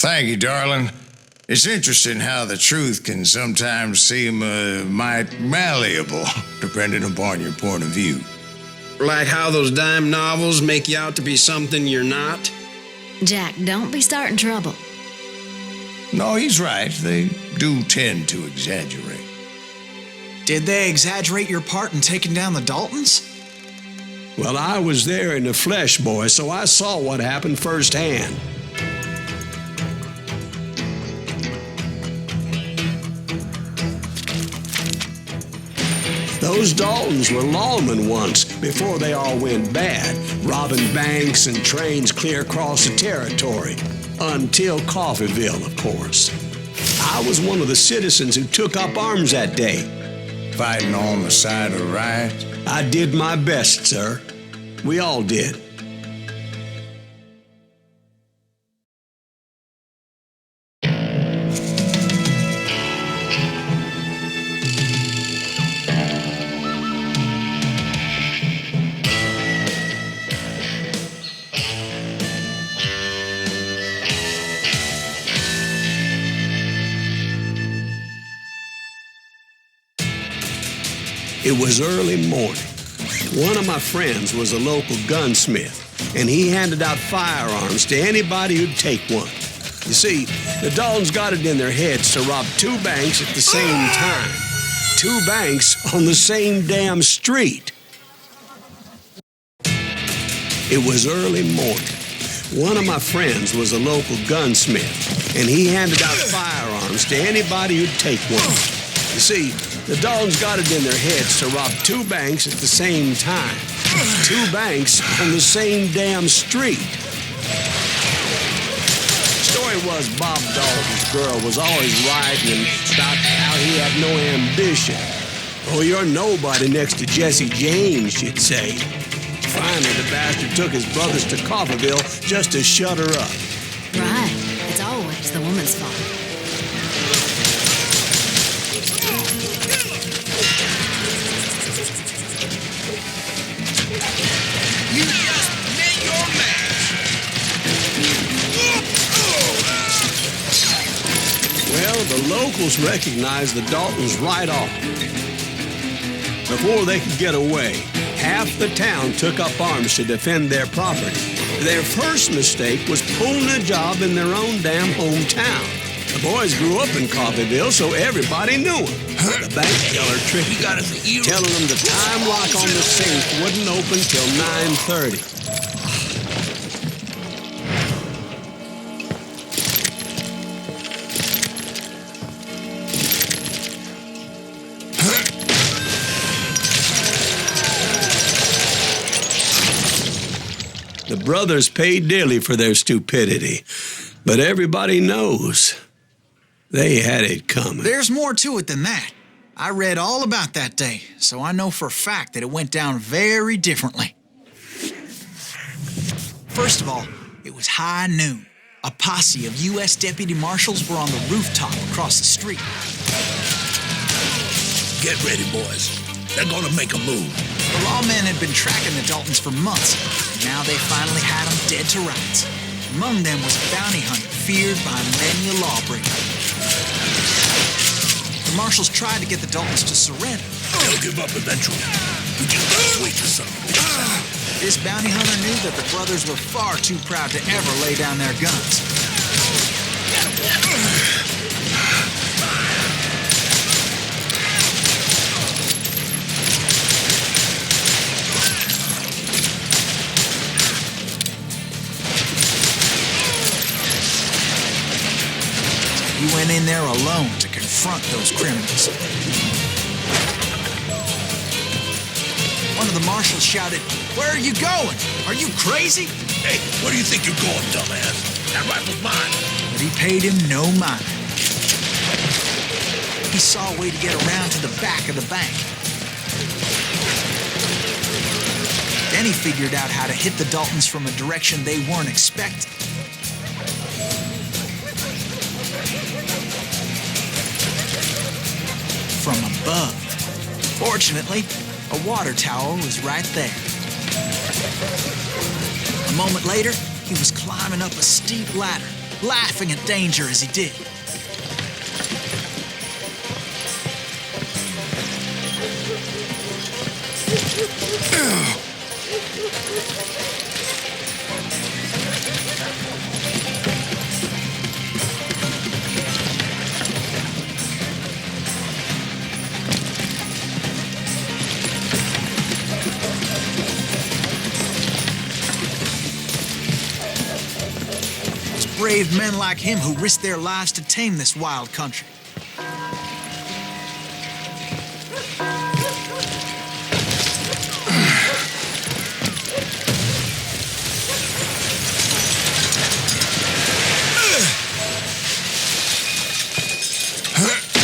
Thank you, darling. It's interesting how the truth can sometimes seem might malleable, depending upon your point of view. Like how those dime novels make you out to be something you're not? Jack, don't be starting trouble. No, he's right. They do tend to exaggerate. Did they exaggerate your part in taking down the Daltons? Well, I was there in the flesh, boy, so I saw what happened firsthand. Those Daltons were lawmen once, before they all went bad, robbing banks and trains clear across the territory. Until Coffeeville, of course. I was one of the citizens who took up arms that day. Fighting on the side of the riot? I did my best, sir. We all did. It was early morning. One of my friends was a local gunsmith, and he handed out firearms to anybody who'd take one. You see, the Daltons got it in their heads to rob two banks at the same time. Two banks on the same damn street. It was early morning. One of my friends was a local gunsmith, and he handed out firearms to anybody who'd take one. You see, the Daltons got it in their heads to rob two banks at the same time. Two banks on the same damn street. The story was Bob Dalton's girl was always writing about how he had no ambition. Oh, you're nobody next to Jesse James, she'd say. Finally, the bastard took his brothers to Coffeeville just to shut her up. Right. It's always the woman's fault. You just met your match. Well, the locals recognized the Daltons right off. Before they could get away, half the town took up arms to defend their property. Their first mistake was pulling a job in their own damn hometown. The boys grew up in Coffeeville, so everybody knew them. The bank teller tricked them, telling them the time lock on the safe wouldn't open till 9:30. The brothers paid dearly for their stupidity, but everybody knows they had it coming. There's more to it than that. I read all about that day, so I know for a fact that it went down very differently. First of all, it was high noon. A posse of U.S. deputy marshals were on the rooftop across the street. Get ready, boys. They're gonna make a move. The lawmen had been tracking the Daltons for months, and now they finally had them dead to rights. Among them was a bounty hunter feared by many a lawbreaker. The marshals tried to get the Daltons to surrender. They'll give up eventually. We just gotta wait for something. This bounty hunter knew that the brothers were far too proud to ever lay down their guns. He went in there alone to confront those criminals. One of the marshals shouted, "Where are you going? Are you crazy?" Hey, where do you think you're going, dumbass? That rifle's mine. But he paid him no mind. He saw a way to get around to the back of the bank. Then he figured out how to hit the Daltons from a direction they weren't expecting. From above. Fortunately, a water tower was right there. A moment later, he was climbing up a steep ladder laughing at danger as he did. Brave men like him who risked their lives to tame this wild country.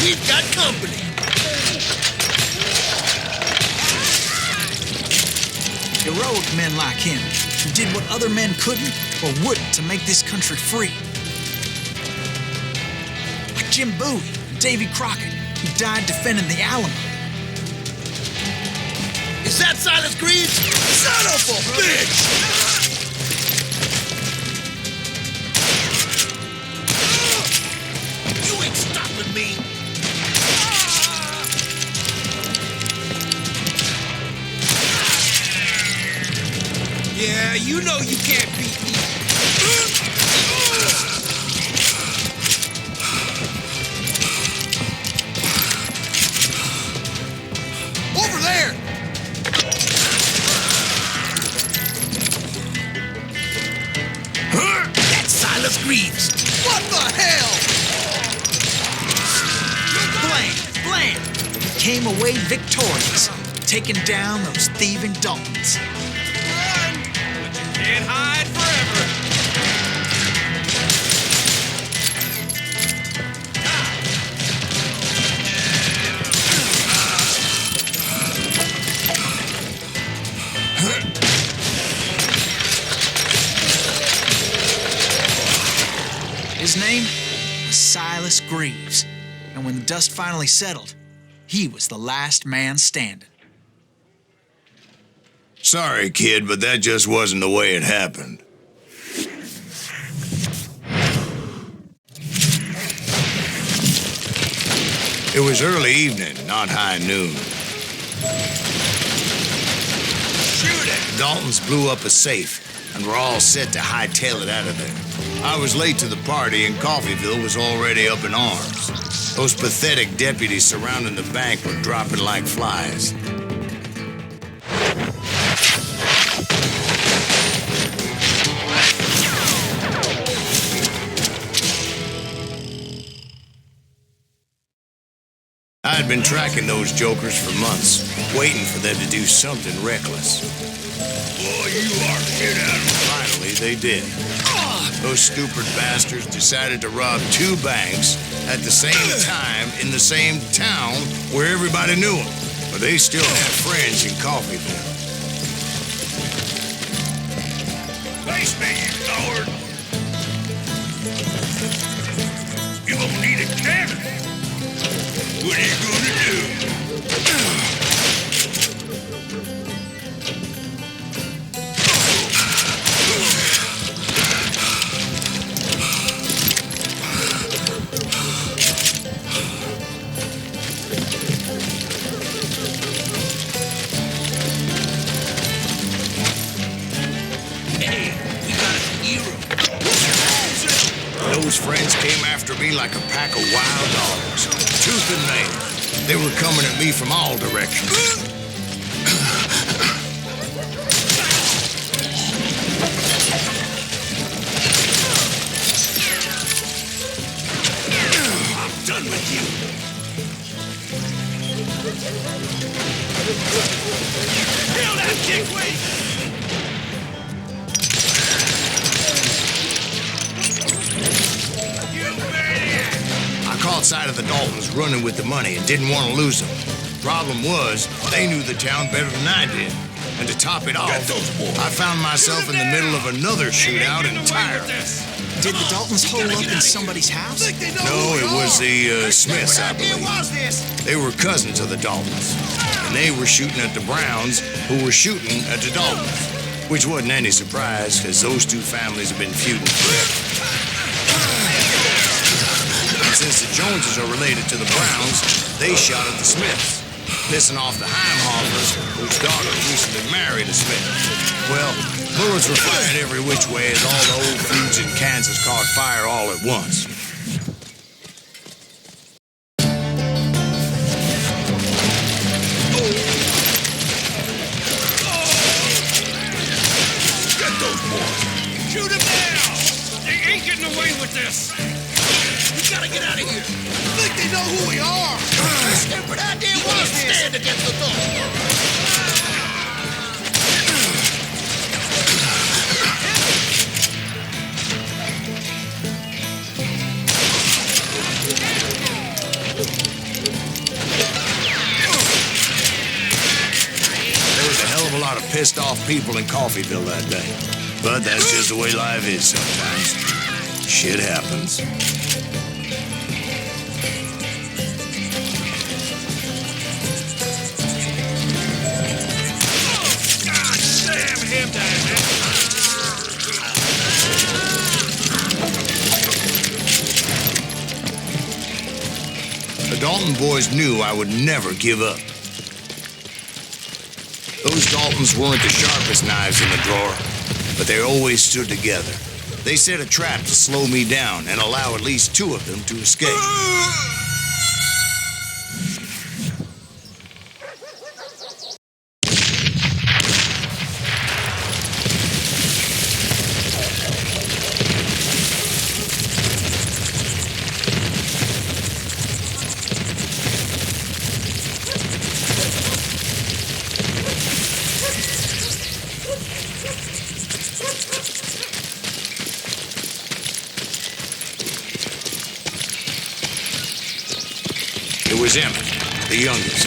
We've got company. Heroic men like him who did what other men couldn't or wouldn't to make this country free. Like Jim Bowie and Davy Crockett, who died defending the Alamo. Is that Silas Greaves? Son of a bitch! You ain't stopping me. Yeah, you know you can't beat me. Over there! That's Silas Greaves. What the hell? Blam! He came away victorious, taking down those thieving Daltons. Can't hide forever. His name was Silas Greaves, and when the dust finally settled, he was the last man standing. Sorry, kid, but that just wasn't the way it happened. It was early evening, not high noon. Shoot it! Daltons blew up a safe, and were all set to hightail it out of there. I was late to the party, and Coffeyville was already up in arms. Those pathetic deputies surrounding the bank were dropping like flies. I'd been tracking those jokers for months, waiting for them to do something reckless. Boy, you are shit out of Finally, they did. Those stupid bastards decided to rob two banks at the same time in the same town where everybody knew them. But they still had friends in Coffeyville. Face me, you coward! You won't need a cannon! What are you gonna do? Hey, we got a hero. Those friends came after me like a pack of wild dogs, tooth and nail. They were coming at me from all directions. I'm done with you. Kill that dickweight! I caught sight of the Daltons running with the money and didn't want to lose them. Problem was, they knew the town better than I did. And to top it off, I found myself in the middle of another shootout entirely. Did the Daltons hole up in somebody's house? No, it was the Smiths, I believe. They were cousins of the Daltons. And they were shooting at the Browns, who were shooting at the Daltons. Which wasn't any surprise, because those two families have been feuding forever. since the Joneses are related to the Browns, they shot at the Smiths, pissing off the Heimhoffers, whose daughter recently married a Smith. Well, bullets were fired every which way as all the old feuds in Kansas caught fire all at once. Get those boys! Shoot him down! They ain't getting away with this! We gotta get out of here! I think they know who we are! Stupid idea was stand against the door! A lot of pissed off people in Coffeyville that day. But that's just the way life is sometimes. Shit happens. God damn him down! The Dalton boys knew I would never give up. Those Daltons weren't the sharpest knives in the drawer, but they always stood together. They set a trap to slow me down and allow at least two of them to escape. It was Emmett, the youngest,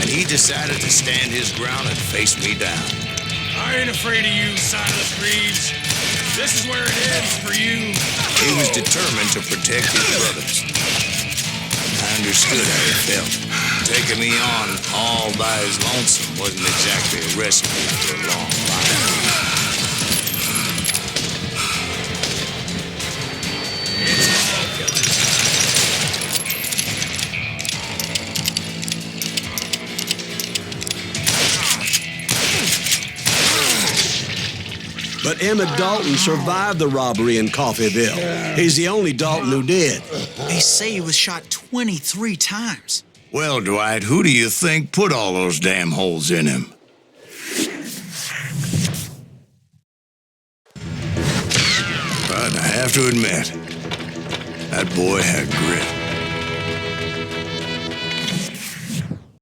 and he decided to stand his ground and face me down. I ain't afraid of you, Silas Reeves. This is where it ends for you. He was determined to protect his brothers. I understood how he felt. Taking me on all by his lonesome wasn't exactly a recipe for a long life. But Emmett Dalton survived the robbery in Coffeyville. He's the only Dalton who did. They say he was shot 23 times. Well, Dwight, who do you think put all those damn holes in him? But I have to admit, that boy had grit.